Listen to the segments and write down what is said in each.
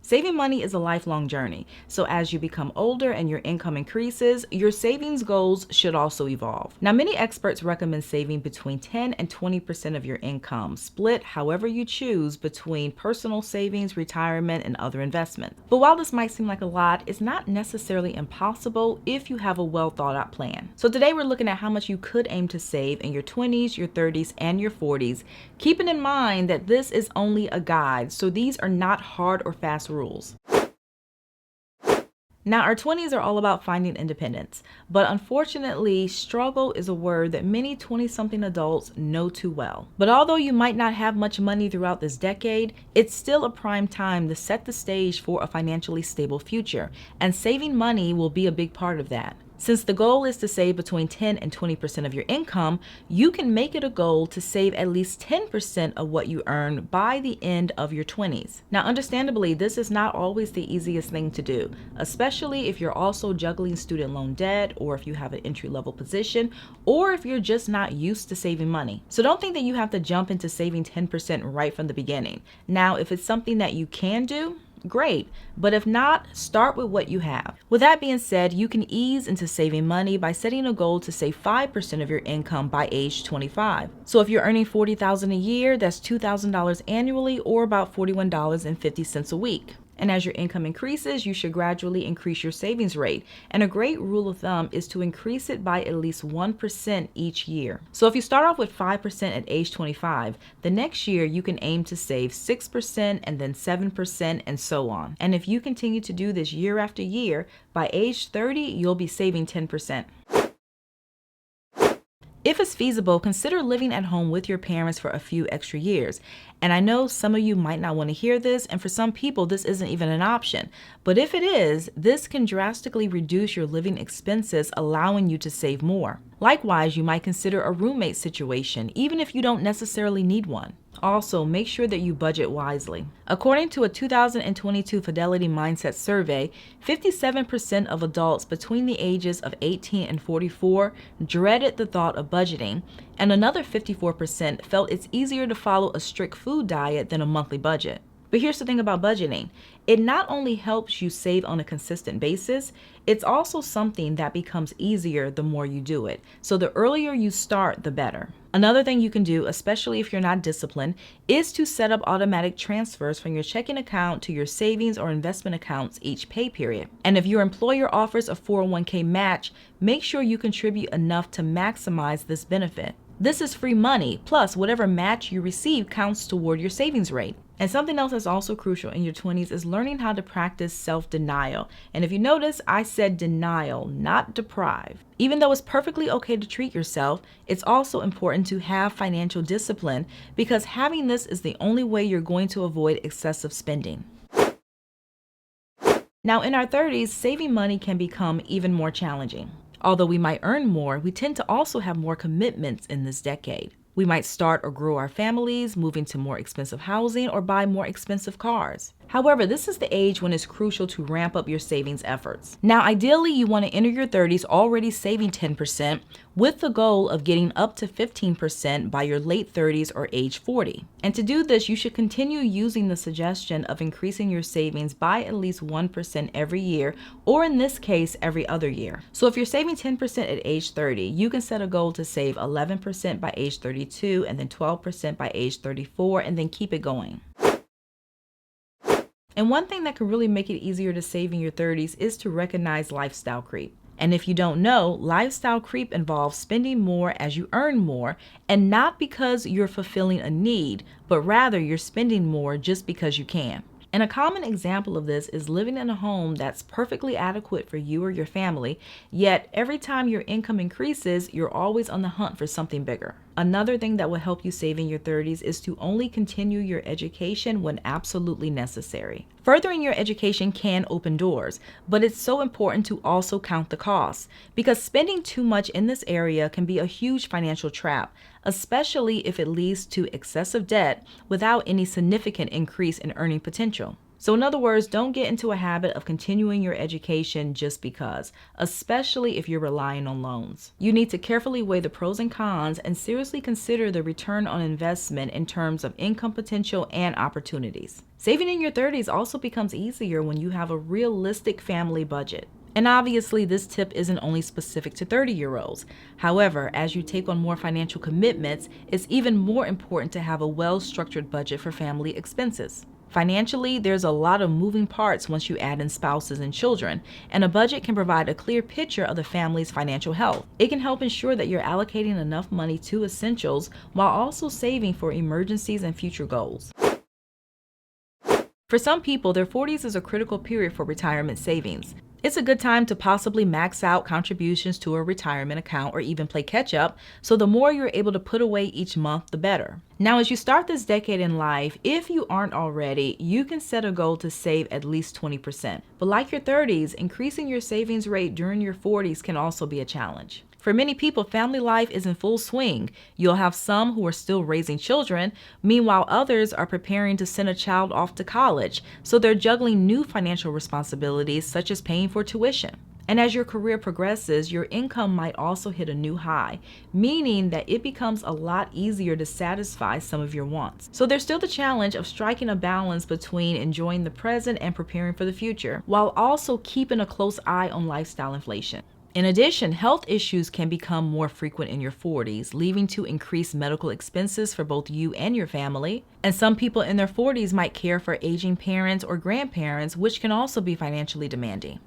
Saving money is a lifelong journey, so as you become older and your income increases, your savings goals should also evolve. Now, many experts recommend saving between 10 and 20% of your income, split however you choose between personal savings, retirement, and other investments. But while this might seem like a lot, it's not necessarily impossible if you have a well thought out plan. So today we're looking at how much you could aim to save in your 20s, your 30s, and your 40s, keeping in mind that this is only a guide, so these are not hard or fast rules. Now, our 20s are all about finding independence, but unfortunately, struggle is a word that many 20-something adults know too well. But although you might not have much money throughout this decade, it's still a prime time to set the stage for a financially stable future, and saving money will be a big part of that. Since the goal is to save between 10 and 20% of your income, you can make it a goal to save at least 10% of what you earn by the end of your 20s. Now, understandably, this is not always the easiest thing to do, especially if you're also juggling student loan debt, or if you have an entry-level position, or if you're just not used to saving money. So don't think that you have to jump into saving 10% right from the beginning. Now, if it's something that you can do, great, but if not, start with what you have. With that being said, you can ease into saving money by setting a goal to save 5% of your income by age 25. So if you're earning $40,000 a year, that's $2,000 annually, or about $41.50 a week. And as your income increases, you should gradually increase your savings rate. And a great rule of thumb is to increase it by at least 1% each year. So if you start off with 5% at age 25, the next year you can aim to save 6% and then 7% and so on. And if you continue to do this year after year, by age 30, you'll be saving 10%. If it's feasible, consider living at home with your parents for a few extra years. And I know some of you might not want to hear this, and for some people this isn't even an option. But if it is, this can drastically reduce your living expenses, allowing you to save more. Likewise, you might consider a roommate situation, even if you don't necessarily need one. Also, make sure that you budget wisely. According to a 2022 Fidelity Mindset survey, 57% of adults between the ages of 18 and 44 dreaded the thought of budgeting, and another 54% felt it's easier to follow a strict food diet than a monthly budget. But here's the thing about budgeting. It not only helps you save on a consistent basis, it's also something that becomes easier the more you do it. So the earlier you start, the better. Another thing you can do, especially if you're not disciplined, is to set up automatic transfers from your checking account to your savings or investment accounts each pay period. And if your employer offers a 401k match, make sure you contribute enough to maximize this benefit. This is free money, plus whatever match you receive counts toward your savings rate. And something else that's also crucial in your 20s is learning how to practice self-denial. And if you notice, I said denial, not deprive. Even though it's perfectly okay to treat yourself, it's also important to have financial discipline, because having this is the only way you're going to avoid excessive spending. Now, in our 30s, saving money can become even more challenging. Although we might earn more, we tend to also have more commitments in this decade. We might start or grow our families, move into more expensive housing, or buy more expensive cars. However, this is the age when it's crucial to ramp up your savings efforts. Now, ideally, you want to enter your 30s already saving 10%, with the goal of getting up to 15% by your late 30s or age 40. And to do this, you should continue using the suggestion of increasing your savings by at least 1% every year, or in this case, every other year. So if you're saving 10% at age 30, you can set a goal to save 11% by age 32, and then 12% by age 34, and then keep it going. And one thing that can really make it easier to save in your 30s is to recognize lifestyle creep. And if you don't know, lifestyle creep involves spending more as you earn more, and not because you're fulfilling a need, but rather you're spending more just because you can. And a common example of this is living in a home that's perfectly adequate for you or your family, yet every time your income increases, you're always on the hunt for something bigger. Another thing that will help you save in your 30s is to only continue your education when absolutely necessary. Furthering your education can open doors, but it's so important to also count the costs, because spending too much in this area can be a huge financial trap, especially if it leads to excessive debt without any significant increase in earning potential. So in other words, don't get into a habit of continuing your education just because, especially if you're relying on loans. You need to carefully weigh the pros and cons and seriously consider the return on investment in terms of income potential and opportunities. Saving in your 30s also becomes easier when you have a realistic family budget. And obviously, this tip isn't only specific to 30-year-olds. However, as you take on more financial commitments, it's even more important to have a well-structured budget for family expenses. Financially, there's a lot of moving parts once you add in spouses and children, and a budget can provide a clear picture of the family's financial health. It can help ensure that you're allocating enough money to essentials while also saving for emergencies and future goals. For some people, their 40s is a critical period for retirement savings. It's a good time to possibly max out contributions to a retirement account or even play catch up, so the more you're able to put away each month, the better. Now, as you start this decade in life, if you aren't already, you can set a goal to save at least 20%. But like your 30s, increasing your savings rate during your 40s can also be a challenge. For many people, family life is in full swing. You'll have some who are still raising children. Meanwhile, others are preparing to send a child off to college, so they're juggling new financial responsibilities such as paying for tuition. And as your career progresses, your income might also hit a new high, meaning that it becomes a lot easier to satisfy some of your wants. So there's still the challenge of striking a balance between enjoying the present and preparing for the future, while also keeping a close eye on lifestyle inflation. In addition, health issues can become more frequent in your 40s, leading to increased medical expenses for both you and your family. And some people in their 40s might care for aging parents or grandparents, which can also be financially demanding.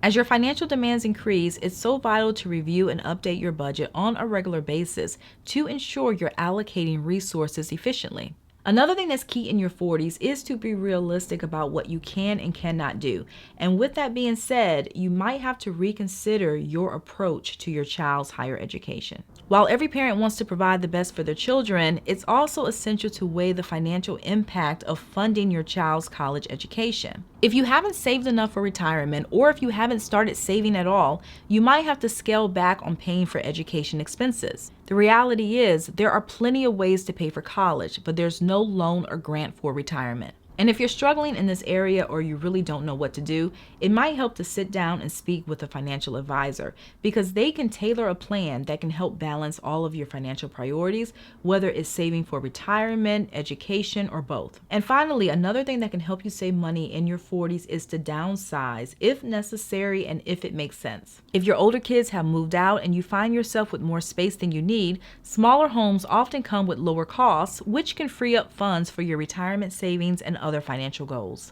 As your financial demands increase, it's so vital to review and update your budget on a regular basis to ensure you're allocating resources efficiently. Another thing that's key in your 40s is to be realistic about what you can and cannot do. And with that being said, you might have to reconsider your approach to your child's higher education. While every parent wants to provide the best for their children, it's also essential to weigh the financial impact of funding your child's college education. If you haven't saved enough for retirement, or if you haven't started saving at all, you might have to scale back on paying for education expenses. The reality is, there are plenty of ways to pay for college, but there's no loan or grant for retirement. And if you're struggling in this area or you really don't know what to do, it might help to sit down and speak with a financial advisor, because they can tailor a plan that can help balance all of your financial priorities, whether it's saving for retirement, education, or both. And finally, another thing that can help you save money in your 40s is to downsize if necessary and if it makes sense. If your older kids have moved out and you find yourself with more space than you need, smaller homes often come with lower costs, which can free up funds for your retirement savings and other financial goals.